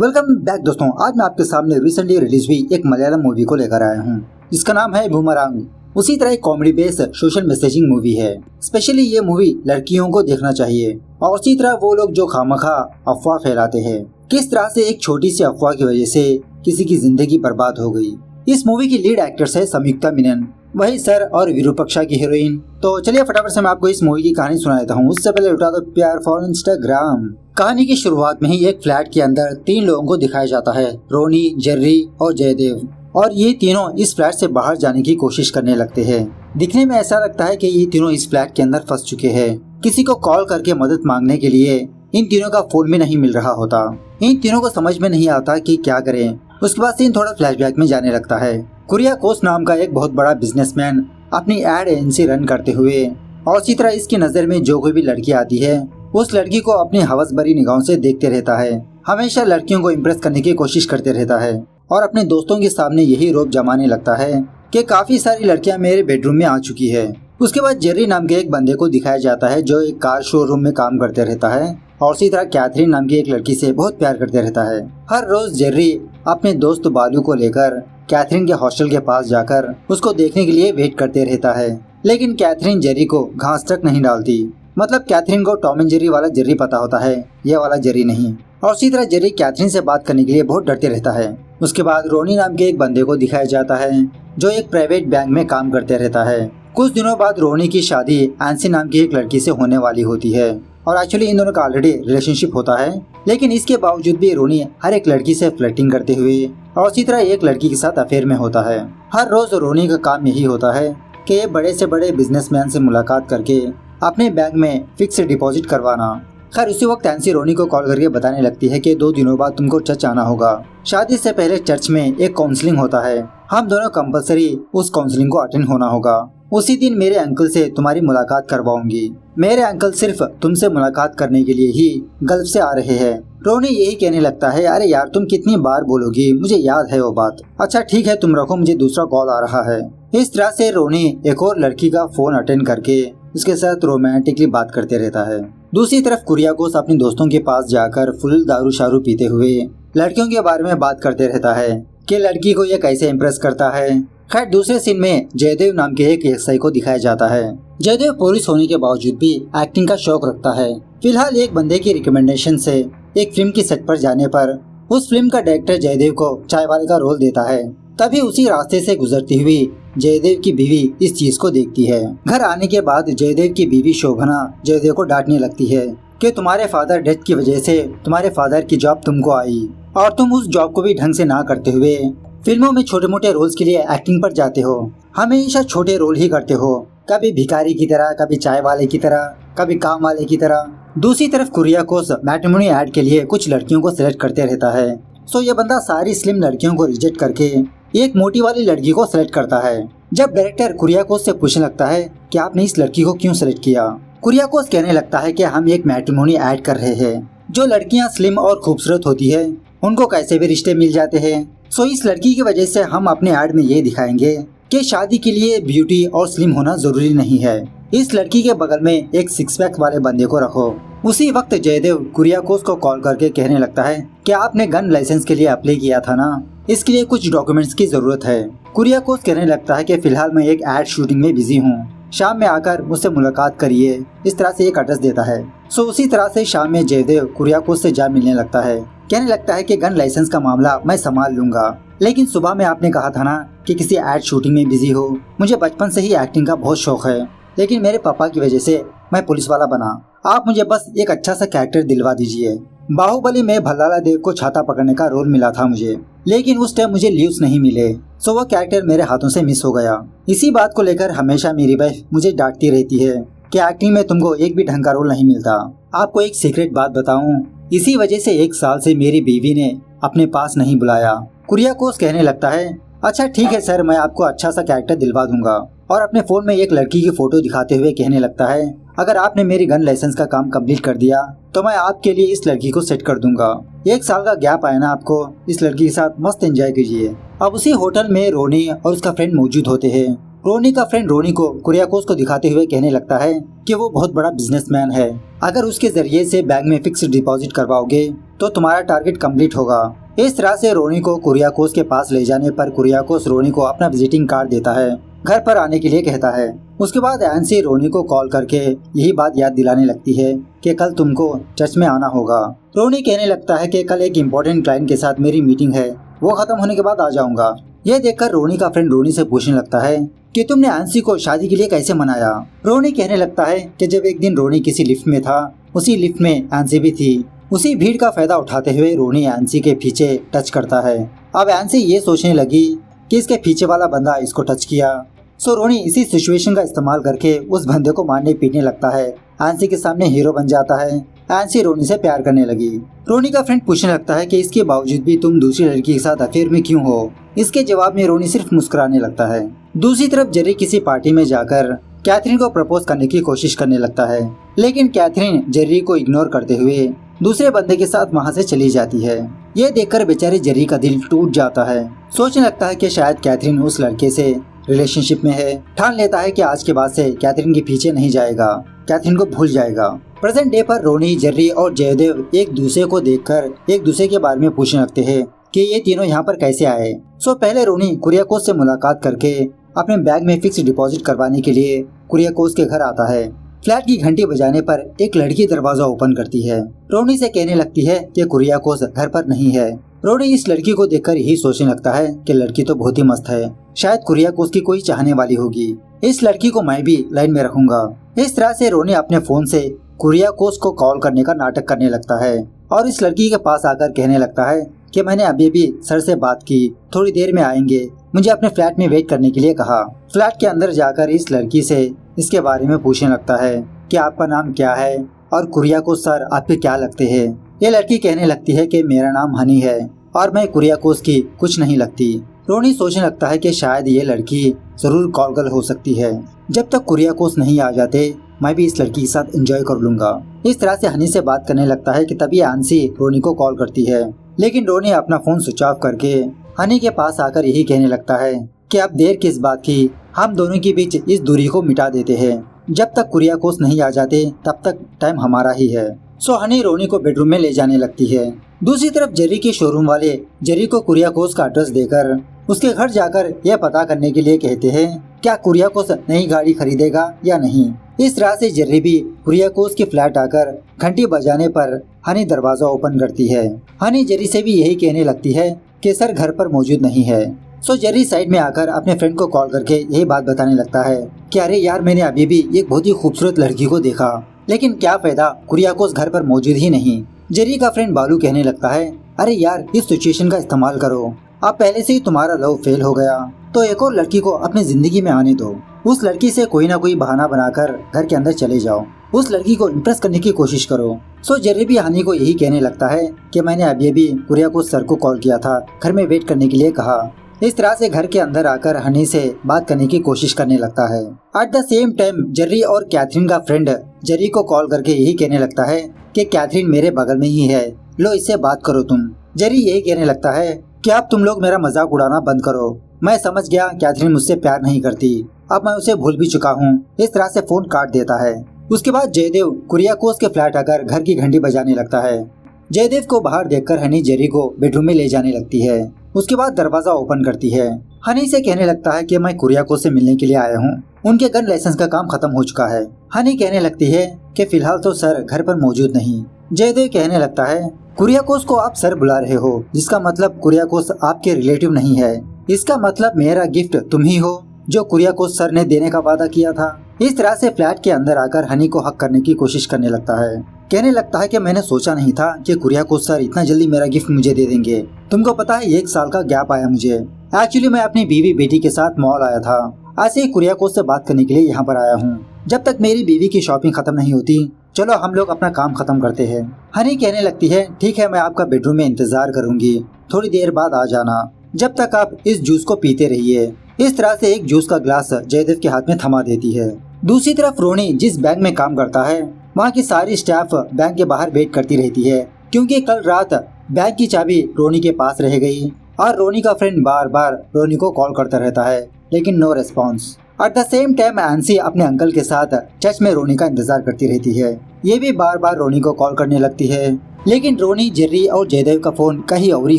Welcome back दोस्तों। आज मैं आपके सामने रिसेंटली रिलीज हुई एक मलयालम मूवी को लेकर आया हूँ जिसका नाम है बूमरैंग। उसी तरह एक comedy based social messaging movie है। स्पेशली ये मूवी लड़कियों को देखना चाहिए और उसी तरह वो लोग जो खामखा अफवाह फैलाते हैं, किस तरह से एक छोटी सी अफवाह की वजह से किसी की जिंदगी बर्बाद हो गई। इस मूवी की लीड एक्टर्स है संयुक्ता मेनन, वही सर और विरूपक्षा की हीरोइन। तो चलिए फटाफट से मैं आपको इस मूवी की कहानी सुना देता हूँ। उससे पहले उठा दो प्यार फॉर इंस्टाग्राम। कहानी की शुरुआत में ही एक फ्लैट के अंदर 3 लोगों को दिखाया जाता है, रोनी, जेर्री और जयदेव। और ये तीनों इस फ्लैट से बाहर जाने की कोशिश करने लगते हैं। दिखने में ऐसा लगता है कि ये तीनों इस फ्लैट के अंदर फंस चुके हैं। किसी को कॉल करके मदद मांगने के लिए इन तीनों का फोन भी नहीं मिल रहा होता। इन तीनों को समझ में नहीं आता कि क्या करें। उसके बाद सीन थोड़ा फ्लैशबैक में जाने लगता है। कुरियाकोस नाम का एक बहुत बड़ा बिजनेसमैन अपनी एड एजेंसी रन करते हुए और इसी तरह इसकी नजर में जो कोई भी लड़की आती है उस लड़की को अपनी हवस भरी निगाहों से देखते रहता है। हमेशा लड़कियों को इम्प्रेस करने की कोशिश करते रहता है और अपने दोस्तों के सामने यही रोब जमाने लगता है कि काफी सारी लड़कियां मेरे बेडरूम में आ चुकी है। उसके बाद जेर्री नाम के एक बंदे को दिखाया जाता है जो एक कार शोरूम में काम करते रहता है और उसी तरह कैथरीन नाम की एक लड़की से बहुत प्यार करते रहता है। हर रोज जेर्री अपने दोस्त बालू को लेकर कैथरीन के हॉस्टल के पास जाकर उसको देखने के लिए वेट करते रहता है, लेकिन कैथरीन जेर्री को घास तक नहीं डालती। मतलब कैथरीन को टॉम एंड जेर्री वाला जेर्री पता होता है, ये वाला जेर्री नहीं। और उसी तरह जेर्री कैथरीन से बात करने के लिए बहुत डरते रहता है। उसके बाद रोनी नाम के एक बंदे को दिखाया जाता है जो एक प्राइवेट बैंक में काम करते रहता है। कुछ दिनों बाद रोनी की शादी एंसी नाम की एक लड़की से होने वाली होती है और एक्चुअली इन दोनों का ऑलरेडी रिलेशनशिप होता है, लेकिन इसके बावजूद भी रोनी हर एक लड़की से फ्लर्टिंग करते हुए और उसी तरह एक लड़की के साथ अफेयर में होता है। हर रोज रोनी का काम यही होता है कि ये बड़े से बड़े बिजनेसमैन से मुलाकात करके अपने बैंक में फिक्स डिपॉजिट करवाना। खैर उसी वक्त एंसी रोनी को कॉल करके बताने लगती है कि 2 दिनों बाद तुमको चर्च आना होगा। शादी से पहले चर्च में एक काउंसलिंग होता है, हम दोनों कंपलसरी उस काउंसलिंग को अटेंड होना होगा। उसी दिन मेरे अंकल से तुम्हारी मुलाकात करवाऊंगी। मेरे अंकल सिर्फ तुमसे मुलाकात करने के लिए ही गल्फ से आ रहे हैं। रोनी यही कहने लगता है, अरे यार तुम कितनी बार बोलोगी, मुझे याद है वो बात। अच्छा ठीक है तुम रखो, मुझे दूसरा कॉल आ रहा है। इस तरह से रोनी एक और लड़की का फोन अटेंड करके उसके साथ रोमांटिकली बात करते रहता है। दूसरी तरफ कुरियाकोस अपने दोस्तों के पास जाकर फुल दारू शारू पीते हुए लड़कियों के बारे में बात करते रहता है कि लड़की को ये कैसे इम्प्रेस करता है। खैर दूसरे सीन में जयदेव नाम के एक एएसआई को दिखाया जाता है। जयदेव पुलिस होने के बावजूद भी एक्टिंग का शौक रखता है। फिलहाल एक बंदे की रिकमेंडेशन से एक फिल्म की सेट पर जाने पर उस फिल्म का डायरेक्टर जयदेव को चाय वाले का रोल देता है। तभी उसी रास्ते से गुजरती हुई जयदेव की बीवी इस चीज को देखती है। घर आने के बाद जयदेव की बीवी शोभना जयदेव को डांटने लगती है कि तुम्हारे फादर डेथ की वजह से तुम्हारे फादर की जॉब तुमको आई और तुम उस जॉब को भी ढंग से ना करते हुए फिल्मों में छोटे मोटे रोल्स के लिए एक्टिंग पर जाते हो। हमेशा छोटे रोल ही करते हो, कभी भिखारी की तरह, कभी चाय वाले की तरह, कभी काम वाले की तरह। दूसरी तरफ कुरियाकोस मैट्रिमोनी ऐड के लिए कुछ लड़कियों को सिलेक्ट करते रहता है। सो ये बंदा सारी स्लिम लड़कियों को रिजेक्ट करके एक मोटी वाली लड़की को सिलेक्ट करता है। जब डायरेक्टर कुरियाकोस से पूछने लगता है कि आपने इस लड़की को क्यों सिलेक्ट किया, कुरियाकोस कहने लगता है कि हम एक मैट्रिमोनी ऐड कर रहे हैं। जो लड़कियां स्लिम और खूबसूरत होती है उनको कैसे भी रिश्ते मिल जाते हैं। सो इस लड़की की वजह से हम अपने ऐड में ये दिखाएंगे कि शादी के लिए ब्यूटी और स्लिम होना जरूरी नहीं है। इस लड़की के बगल में एक 6 पैक वाले बंदे को रखो। उसी वक्त जयदेव कुरियाकोस को कॉल करके कहने लगता है कि आपने गन लाइसेंस के लिए अप्लाई किया था ना, इसके लिए कुछ डॉक्यूमेंट्स की जरूरत है। कुरियाकोस कहने लगता है कि फिलहाल मैं एक एड शूटिंग में बिजी हूँ, शाम में आकर मुझसे मुलाकात करिए। इस तरह से एक एड्रेस देता है। सो उसी तरह से शाम में जयदेव कुरियाकोस से जा मिलने लगता है। कहने लगता है कि गन लाइसेंस का मामला मैं संभाल लूंगा, लेकिन सुबह में आपने कहा था ना कि किसी एड शूटिंग में बिजी हो। मुझे बचपन से ही एक्टिंग का बहुत शौक है, लेकिन मेरे पापा की वजह से मैं पुलिस वाला बना। आप मुझे बस एक अच्छा सा कैरेक्टर दिलवा दीजिए। बाहुबली में भल्लाला देव को छाता पकड़ने का रोल मिला था मुझे, लेकिन उस टाइम मुझे लीव्स नहीं मिले, सो वो कैरेक्टर मेरे हाथों से मिस हो गया। इसी बात को लेकर हमेशा मेरी वाइफ मुझे डांटती रहती है कि एक्टिंग में तुमको एक भी ढंग का रोल नहीं मिलता। आपको एक सीक्रेट बात बताऊं, इसी वजह से 1 साल से मेरी बीवी ने अपने पास नहीं बुलाया। कुरियाकोस कहने लगता है, अच्छा ठीक है सर, मैं आपको अच्छा सा कैरेक्टर दिलवा दूंगा। और अपने फोन में एक लड़की की फोटो दिखाते हुए कहने लगता है, अगर आपने मेरी गन लाइसेंस का काम कंप्लीट कर दिया तो मैं आपके लिए इस लड़की को सेट कर दूंगा। 1 साल का गैप आया ना आपको, इस लड़की के साथ मस्त एंजॉय कीजिए। अब उसी होटल में रोनी और उसका फ्रेंड मौजूद होते हैं। रोनी का फ्रेंड रोनी को कुरियाकोस को दिखाते हुए कहने लगता है कि वो बहुत बड़ा बिजनेसमैन है, अगर उसके जरिए से बैंक में फिक्स डिपॉजिट करवाओगे तो तुम्हारा टारगेट कंप्लीट होगा। इस तरह से रोनी को कुरियाकोस के पास ले जाने पर कुरियाकोस रोनी को अपना विजिटिंग कार्ड देता है, घर पर आने के लिए कहता है। उसके बाद एनसी रोनी को कॉल करके यही बात याद दिलाने लगती है कि कल तुमको चर्च में आना होगा। रोनी कहने लगता है कि कल एक इम्पोर्टेंट क्लाइंट के साथ मेरी मीटिंग है, वो खत्म होने के बाद आ जाऊंगा। यह देखकर रोनी का फ्रेंड रोनी से पूछने लगता है कि तुमने एनसी को शादी के लिए कैसे मनाया। रोनी कहने लगता है कि जब एक दिन रोनी किसी लिफ्ट में था, उसी लिफ्ट में एनसी भी थी। उसी भीड़ का फायदा उठाते हुए रोनी एनसी के पीछे टच करता है। अब एनसी ये सोचने लगी कि इसके पीछे वाला बंदा इसको टच किया। सो रोनी इसी सिचुएशन का इस्तेमाल करके उस बंदे को मारने पीटने लगता है। एनसी के सामने हीरो बन जाता है। एनसी रोनी से प्यार करने लगी। रोनी का फ्रेंड पूछने लगता है कि इसके बावजूद भी तुम दूसरी लड़की के साथ अफेयर में क्यों हो। इसके जवाब में रोनी सिर्फ मुस्कुराने लगता है। दूसरी तरफ जेरी किसी पार्टी में जाकर कैथरीन को प्रपोज करने की कोशिश करने लगता है, लेकिन कैथरीन जेरी को इग्नोर करते हुए दूसरे बंदे के साथ वहाँ से चली जाती है। ये देखकर बेचारे जेरी का दिल टूट जाता है। सोचने लगता है कि शायद कैथरीन उस लड़के से रिलेशनशिप में है। ठान लेता है कि आज के बाद से कैथरीन के पीछे नहीं जाएगा, कैथरीन को भूल जाएगा। प्रेजेंट डे पर रोनी, जेरी और जयदेव एक दूसरे को देखकर एक दूसरे के बारे में पूछने लगते हैं कि ये तीनों यहाँ पर कैसे आए। सो पहले रोनी कुरियाकोस से मुलाकात करके अपने बैग में फिक्स डिपॉजिट करवाने के लिए कुरियाकोस के घर आता है। फ्लैट की घंटी बजाने पर एक लड़की दरवाजा ओपन करती है। रोनी से कहने लगती है कि कुरियाकोस घर पर नहीं है। रोनी इस लड़की को देखकर यही सोचने लगता है कि लड़की तो बहुत ही मस्त है, शायद कुरियाकोस की कोई चाहने वाली होगी। इस लड़की को मैं भी लाइन में रखूंगा। इस तरह से रोनी अपने फोन से कुरियाकोस को कॉल करने का नाटक करने लगता है और इस लड़की के पास आकर कहने लगता है कि मैंने अभी भी सर से बात की, थोड़ी देर में आएंगे, मुझे अपने फ्लैट में वेट करने के लिए कहा। फ्लैट के अंदर जाकर इस लड़की से इसके बारे में पूछने लगता है कि आपका नाम क्या है और कुरियाकोस सर आपके क्या लगते हैं। ये लड़की कहने लगती है कि मेरा नाम हनी है और मैं कुरियाकोस की कुछ नहीं लगती। रोनी सोचने लगता है कि शायद ये लड़की जरूर कॉल गर्ल हो सकती है। जब तक कुरियाकोस नहीं आ जाते मैं भी इस लड़की के साथ एंजॉय कर लूंगा। इस तरह से हनी से बात करने लगता है कि तभी आंसी रोनी को कॉल करती है, लेकिन रोनी अपना फोन स्विच ऑफ करके हनी के पास आकर यही कहने लगता है कि अब देर किस बात की, हम दोनों के बीच इस दूरी को मिटा देते हैं। जब तक कुरियाकोस नहीं आ जाते तब तक टाइम हमारा ही है। सो हनी रोनी को बेडरूम में ले जाने लगती है। दूसरी तरफ जेरी के शोरूम वाले जेरी को कुरियाकोस का एड्रेस देकर उसके घर जाकर यह पता करने के लिए कहते हैं क्या कुरियाकोस नई गाड़ी खरीदेगा या नहीं। इस तरह से जेरी भी कुरियाकोस के फ्लैट आकर घंटी बजाने पर हनी दरवाजा ओपन करती है। हनी जेरी से भी यही कहने लगती है कि सर घर पर मौजूद नहीं है। सो जेरी साइड में आकर अपने फ्रेंड को कॉल करके यही बात बताने लगता है कि अरे यार मैंने अभी भी एक बहुत ही खूबसूरत लड़की को देखा, लेकिन क्या फायदा, कुरियाकोस घर पर मौजूद ही नहीं। जेरी का फ्रेंड बालू कहने लगता है अरे यार इस सिचुएशन का इस्तेमाल करो, अब पहले से ही तुम्हारा लव फेल हो गया तो एक और लड़की को अपनी जिंदगी में आने दो। उस लड़की से कोई ना कोई बहाना बनाकर घर के अंदर चले जाओ, उस लड़की को इम्प्रेस करने की कोशिश करो। सो जेरी भी हनी को यही कहने लगता है कि मैंने अभी कुरियाकोस सर को कॉल किया था, घर में वेट करने के लिए कहा। इस तरह से घर के अंदर आकर हनी से बात करने की कोशिश करने लगता है। Eight the same time Jerry और कैथरीन का फ्रेंड जेरी को कॉल करके यही कहने लगता है कि कैथरीन मेरे बगल में ही है, लो इससे बात करो तुम। जेरी यही कहने लगता है कि अब तुम लोग मेरा मजाक उड़ाना बंद करो, मैं समझ गया कैथरीन मुझसे प्यार नहीं करती, अब मैं उसे भूल भी चुका हूँ। इस तरह से फोन काट देता है। उसके बाद जयदेव कुरियाकोस के फ्लैट आकर घर की घंटी बजाने लगता है। जयदेव को बाहर देखकर हनी जेरी को बेडरूम में ले जाने लगती है। उसके बाद दरवाजा ओपन करती है। हनी से कहने लगता है कि मैं कुरियाकोस से मिलने के लिए आया हूँ, उनके गन लाइसेंस का काम खत्म हो चुका है। हनी कहने लगती है कि फिलहाल तो सर घर पर मौजूद नहीं। जयदेव कहने लगता है कुरियाकोस को आप सर बुला रहे हो, जिसका मतलब कुरियाकोस आपके रिलेटिव नहीं है, इसका मतलब मेरा गिफ्ट तुम ही हो जो कुरियाकोस सर ने देने का वादा किया था। इस तरह से फ्लैट के अंदर आकर हनी को हक करने की कोशिश करने लगता है। कहने लगता है कि मैंने सोचा नहीं था कि कुरियाकोस सर इतना जल्दी मेरा गिफ्ट मुझे दे देंगे। तुमको पता है 1 साल का गैप आया मुझे। एक्चुअली मैं अपनी बीवी बेटी के साथ मॉल आया था, ऐसे ही कुरियाकोस से बात करने के लिए यहाँ पर आया हूँ। जब तक मेरी बीवी की शॉपिंग खत्म नहीं होती चलो हम लोग अपना काम खत्म करते हैं। हनी कहने लगती है ठीक है मैं आपका बेडरूम में इंतजार करूंगी, थोड़ी देर बाद आ जाना, जब तक आप इस जूस को पीते रहिए। इस तरह से एक जूस का ग्लास जयदेव के हाथ में थमा देती है। दूसरी तरफ रोनी जिस बैंक में काम करता है वहाँ की सारी स्टाफ बैंक के बाहर वेट करती रहती है, क्योंकि कल रात बैंक की चाबी रोनी के पास रह गई और रोनी का फ्रेंड बार बार रोनी को कॉल करता रहता है, लेकिन no response. At the same time एंसी अपने अंकल के साथ चर्च में रोनी का इंतजार करती रहती है। ये भी बार बार रोनी को कॉल करने लगती है, लेकिन रोनी, जेर्री और जयदेव का फोन कहीं और ही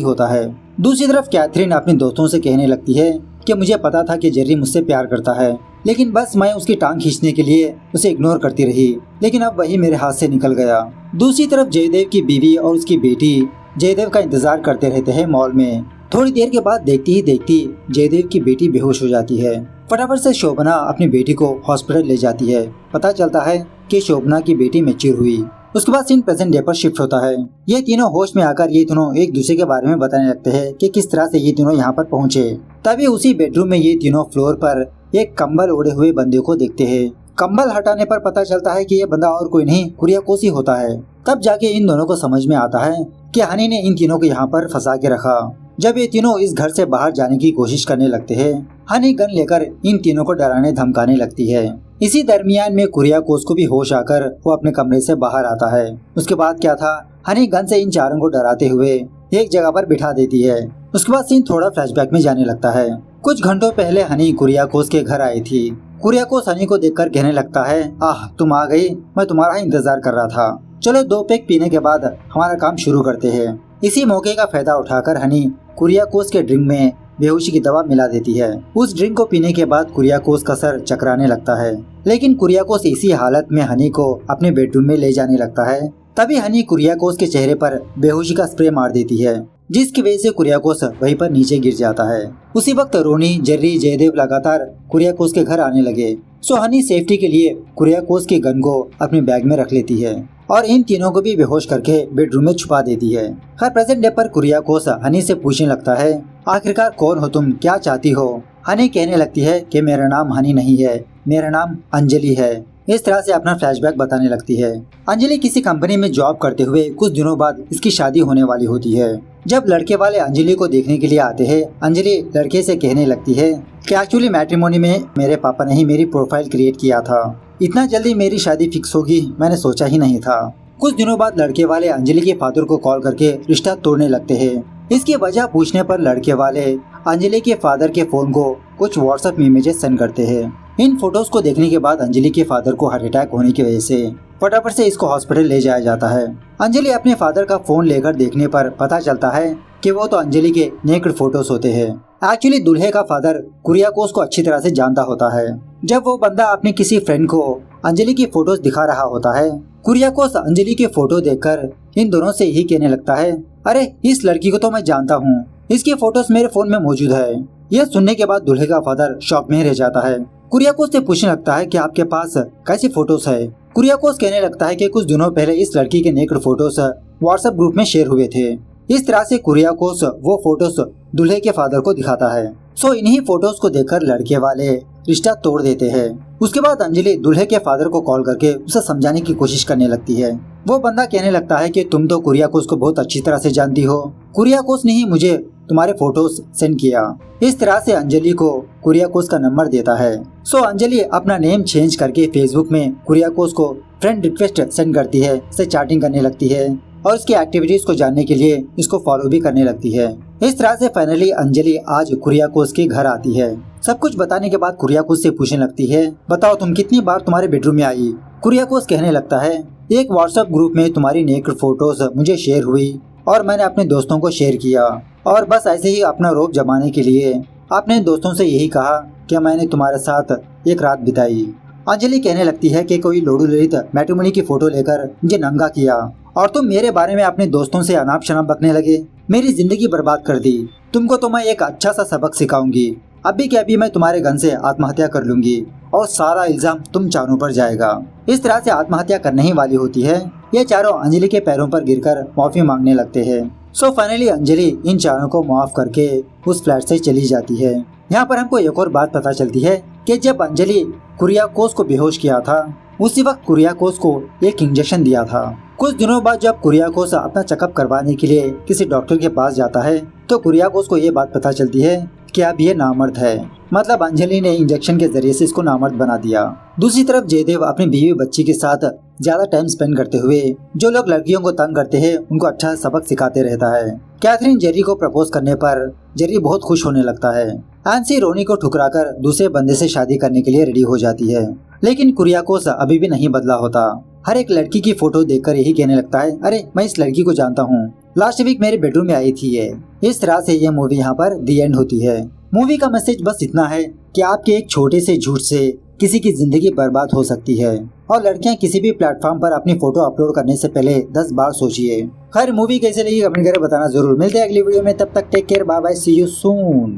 होता है। दूसरी तरफ कैथरीन अपने दोस्तों से कहने लगती है कि मुझे पता था कि जेर्री मुझसे प्यार करता है, लेकिन बस मैं उसकी टांग खींचने के लिए उसे इग्नोर करती रही, लेकिन अब वही मेरे हाथ से निकल गया। दूसरी तरफ जयदेव की बीवी और उसकी बेटी जयदेव का इंतजार करते रहते हैं मॉल में। थोड़ी देर के बाद देखती ही देखती जयदेव की बेटी बेहोश हो जाती है। फटाफट से शोभना अपनी बेटी को हॉस्पिटल ले जाती है। पता चलता है कि शोभना की बेटी मैच्योर हुई। उसके बाद सीन प्रेजेंट डे पर शिफ्ट होता है। ये तीनों होश में आकर ये तीनों एक दूसरे के बारे में बताने लगते हैं कि किस तरह से ये तीनों यहाँ पर पहुँचे। तभी उसी बेडरूम में ये तीनों फ्लोर पर एक कंबल ओढ़े हुए बंदे को देखते हैं। कंबल हटाने पर पता चलता है कि ये बंदा और कोई नहीं, कुरियाकोस ही होता है। तब जाके इन दोनों को समझ में आता है कि हनी ने इन तीनों को यहाँ पर फंसा के रखा। जब ये तीनों इस घर से बाहर जाने की कोशिश करने लगते हैं, हनी गन लेकर इन तीनों को डराने धमकाने लगती है। इसी दरमियान में कुरियाकोस को भी होश आकर वो अपने कमरे से बाहर आता है। उसके बाद क्या था, हनी गन से इन चारों को डराते हुए एक जगह पर बिठा देती है। उसके बाद सीन थोड़ा फ्लैशबैक में जाने लगता है। कुछ घंटों पहले हनी कुरियाकोस के घर आई थी। कुरियाकोस हनी को देखकर कहने लगता है, आह तुम आ गई, मैं तुम्हारा इंतजार कर रहा था। चलो 2 पैक पीने के बाद हमारा काम शुरू करते हैं। इसी मौके का फायदा उठाकर हनी कुरियाकोस के ड्रिंक में बेहोशी की दवा मिला देती है। उस ड्रिंक को पीने के बाद कुरियाकोस का सर चकराने लगता है, लेकिन कुरियाकोस इसी हालत में हनी को अपने बेडरूम में ले जाने लगता है। तभी हनी कुरियाकोस के चेहरे पर बेहोशी का स्प्रे मार देती है, जिसकी वजह से कुरियाकोस वहीं पर नीचे गिर जाता है। उसी वक्त रोनी, जेर्री, जयदेव लगातार कुरियाकोस के घर आने लगे। सो हनी सेफ्टी के लिए कुरियाकोस की गन को अपने बैग में रख लेती है और इन तीनों को भी बेहोश करके बेडरूम में छुपा देती है। हर प्रेजेंट डे पर कुरियाकोस हनी से पूछने लगता है, आखिरकार कौन हो तुम, क्या चाहती हो? हनी कहने लगती है कि मेरा नाम हनी नहीं है, मेरा नाम अंजलि है। इस तरह से अपना फ्लैशबैक बताने लगती है। अंजलि किसी कंपनी में जॉब करते हुए कुछ दिनों बाद इसकी शादी होने वाली होती है। जब लड़के वाले अंजलि को देखने के लिए आते हैं, अंजलि लड़के से कहने लगती है कि एक्चुअली मैट्रिमोनी में मेरे पापा ने ही मेरी प्रोफाइल क्रिएट किया था। इतना जल्दी मेरी शादी फिक्स होगी मैंने सोचा ही नहीं था। कुछ दिनों बाद लड़के वाले अंजलि के फादर को कॉल करके रिश्ता तोड़ने लगते हैं। इसकी वजह पूछने पर लड़के वाले अंजलि के फादर के फोन को कुछ व्हाट्सएप इमेजेस सेंड करते हैं। इन फोटोज को देखने के बाद अंजलि के फादर को हार्ट अटैक होने की वजह से फटाफट से इसको हॉस्पिटल ले जाया जाता है। अंजलि अपने फादर का फोन लेकर देखने पर पता चलता है कि वो तो अंजलि के नेक्ड फोटोज होते हैं। एक्चुअली दूल्हे का फादर कुरियाकोस को अच्छी तरह से जानता होता है। जब वो बंदा अपने किसी फ्रेंड को अंजलि की फोटोज दिखा रहा होता है, कुरियाकोस अंजलि की फोटो देखकर इन दोनों से यही कहने लगता है, अरे इस लड़की को तो मैं जानता हूँ, इसकी फोटोज मेरे फोन में मौजूद है। यह सुनने के बाद दूल्हे का फादर शॉक में रह जाता है। कुरियाकोस से पूछने लगता है कि आपके पास कैसी फोटोज है। कुरियाकोस कहने लगता है कि कुछ दिनों पहले इस लड़की के नेक्ड फोटोज व्हाट्सएप ग्रुप में शेयर हुए थे। इस तरह से कुरियाकोस वो फोटोज दूल्हे के फादर को दिखाता है। सो इन्हीं फोटोज को देखकर लड़के वाले रिश्ता तोड़ देते हैं। उसके बाद अंजलि दूल्हे के फादर को कॉल करके उसे समझाने की कोशिश करने लगती है। वो बंदा कहने लगता है कि तुम तो कुरियाकोस को बहुत अच्छी तरह से जानती हो, कुरियाकोस ने ही मुझे तुम्हारे फोटोज सेंड किया। इस तरह से अंजलि को कुरियाकोस का नंबर देता है। सो अंजलि अपना नेम चेंज करके फेसबुक में कुरियाकोस को फ्रेंड रिक्वेस्ट सेंड करती है, से चैटिंग करने लगती है और इसकी एक्टिविटीज को जानने के लिए इसको फॉलो भी करने लगती है। इस तरह से फाइनली अंजलि आज कुरियाकोस के घर आती है। सब कुछ बताने के बाद कुरियाकोस से पूछने लगती है, बताओ तुम कितनी बार तुम्हारे बेडरूम में आई? कुरियाकोस कहने लगता है, एक व्हाट्सएप ग्रुप में तुम्हारी नेक्ड फोटोज मुझे शेयर हुई और मैंने अपने दोस्तों को शेयर किया और बस ऐसे ही अपना रोब जमाने के लिए अपने दोस्तों से यही कहा कि मैंने तुम्हारे साथ एक रात बिताई। अंजलि कहने लगती है कि कोई लोडू ललित मैट्रिमोनी की फोटो लेकर मुझे नंगा किया और तुम मेरे बारे में अपने दोस्तों से अनाप शनाप बकने लगे, मेरी जिंदगी बर्बाद कर दी। तुमको तो मैं एक अच्छा सा सबक सिखाऊंगी। अभी के अभी मैं तुम्हारे गन से आत्महत्या कर लूंगी और सारा इल्जाम तुम चारों पर जाएगा। इस तरह से आत्महत्या करने ही वाली होती है। ये चारों अंजलि के पैरों पर गिरकर माफी मांगने लगते हैं। सो फाइनली अंजलि इन चारों को माफ करके उस फ्लैट से चली जाती है। यहाँ पर हमको एक और बात पता चलती है कि जब अंजलि कुरियाकोस को बेहोश किया था, उसी वक्त कुरियाकोस को एक इंजेक्शन दिया था। कुछ दिनों बाद जब कुरियाकोस अपना चेकअप करवाने के लिए किसी डॉक्टर के पास जाता है, तो कुरियाकोस को ये बात पता चलती है कि अब ये नामर्द है। मतलब अंजलि ने इंजेक्शन के जरिए से इसको नामर्द बना दिया। दूसरी तरफ जयदेव अपनी बीवी बच्ची के साथ ज्यादा टाइम स्पेंड करते हुए जो लोग लड़कियों को तंग करते हैं उनको अच्छा सबक सिखाते रहता है। कैथरीन जेर्री को प्रपोज करने पर जेर्री बहुत खुश होने लगता है। एंसी रोनी को ठुकराकर दूसरे बंदे से शादी करने के लिए रेडी हो जाती है, लेकिन कुरियाकोस अभी भी नहीं बदला होता। हर एक लड़की की फोटो देखकर यही कहने लगता है, अरे मैं इस लड़की को जानता हूँ, लास्ट वीक मेरे बेडरूम में आई थी ये। इस तरह से ये मूवी यहाँ पर दी एंड होती है। मूवी का मैसेज बस इतना है कि आपके एक छोटे से झूठ से किसी की जिंदगी बर्बाद हो सकती है और लड़कियां किसी भी प्लेटफॉर्म पर अपनी फोटो अपलोड करने से पहले 10 बार सोचिए। खैर मूवी कैसे लगी कमेंट करके बताना जरूर। मिलते हैं अगली वीडियो में, तब तक take care, bye bye, see you soon.